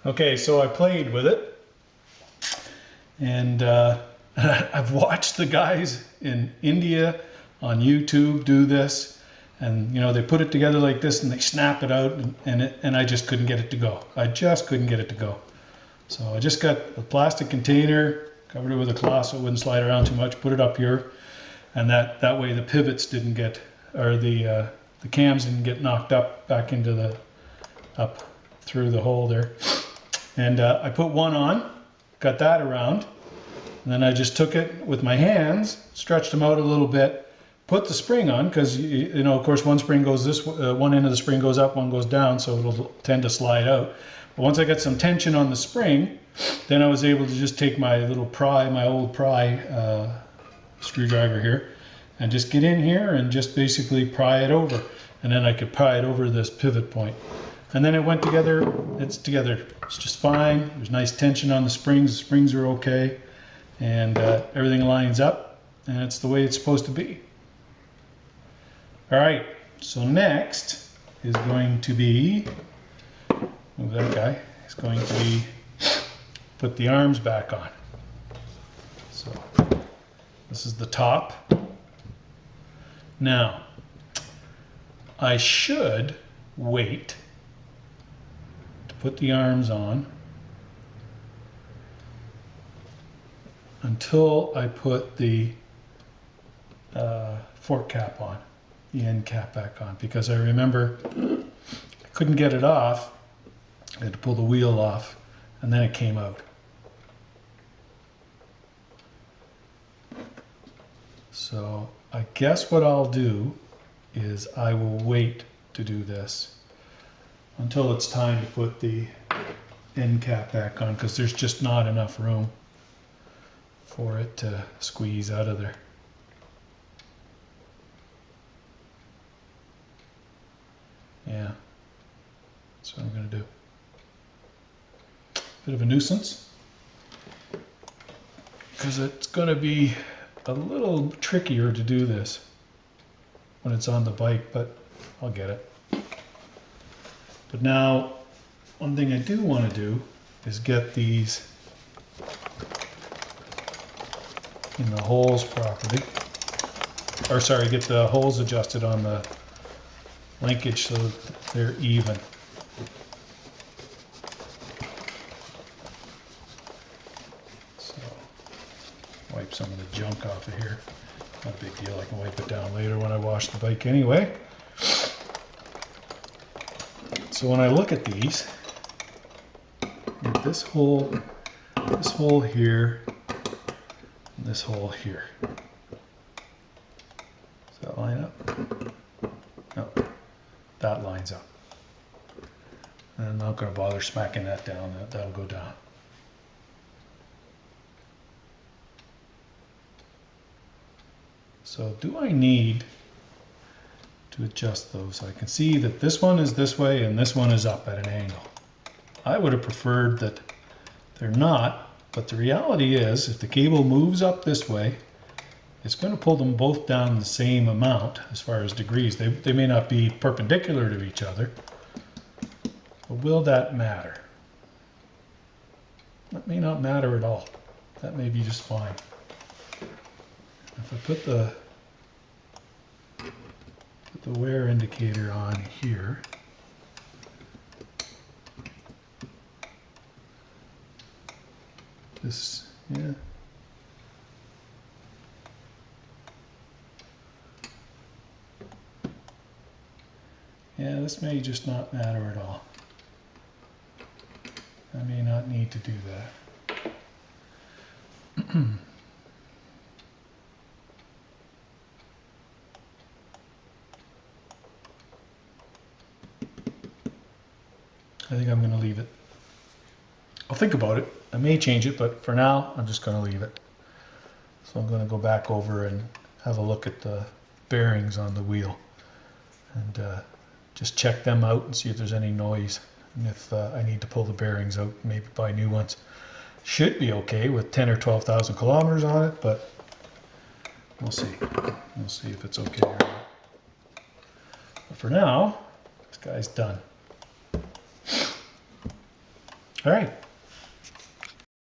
Okay, so I played with it, and I've watched the guys in India on YouTube do this, and you know they put it together like this and they snap it out, and I just couldn't get it to go. I just couldn't get it to go. So I just got a plastic container, covered it with a cloth so it wouldn't slide around too much, put it up here, and that way the pivots didn't get, or the cams didn't get knocked up back into the, up through the hole there. And I put one on, got that around, and then I just took it with my hands, stretched them out a little bit, put the spring on, because you know, of course, one spring goes this one end of the spring goes up, one goes down, so it'll tend to slide out. But once I got some tension on the spring, then I was able to just take my little pry, my old pry screwdriver here, and just get in here and just basically pry it over, and then I could pry it over this pivot point. And then it went together, it's together, it's just fine. There's nice tension on the springs are okay, and everything lines up, and it's the way it's supposed to be. All right, so next is going to be, move that guy, is going to be put the arms back on. So this is the top. Now, I should wait put the arms on until I put the fork cap on, the end cap back on, because I remember I couldn't get it off. I had to pull the wheel off, and then it came out. So I guess what I'll do is I will wait to do this until it's time to put the end cap back on, because there's just not enough room for it to squeeze out of there. Yeah, that's what I'm going to do. Bit of a nuisance, because it's going to be a little trickier to do this when it's on the bike, but I'll get it. But now, one thing I do want to do is get these in the holes properly. Or sorry, get the holes adjusted on the linkage so that they're even. So, wipe some of the junk off of here. Not a big deal, I can wipe it down later when I wash the bike anyway. So when I look at these, this hole here, and this hole here. Does that line up? No, that lines up. And I'm not going to bother smacking that down, that'll go down. So do I need to adjust those? I can see that this one is this way and this one is up at an angle. I would have preferred that they're not, but the reality is if the cable moves up this way, it's going to pull them both down the same amount as far as degrees. They may not be perpendicular to each other, but will that matter? That may not matter at all. That may be just fine. If I put the wear indicator on here, this, yeah. Yeah, this may just not matter at all. I may not need to do that. I think I'm going to leave it. I'll think about it. I may change it, but for now, I'm just going to leave it. So I'm going to go back over and have a look at the bearings on the wheel and just check them out and see if there's any noise. And if I need to pull the bearings out, maybe buy new ones. Should be okay with 10 or 12,000 kilometers on it, but we'll see. We'll see if it's okay or not. But for now, this guy's done. All right.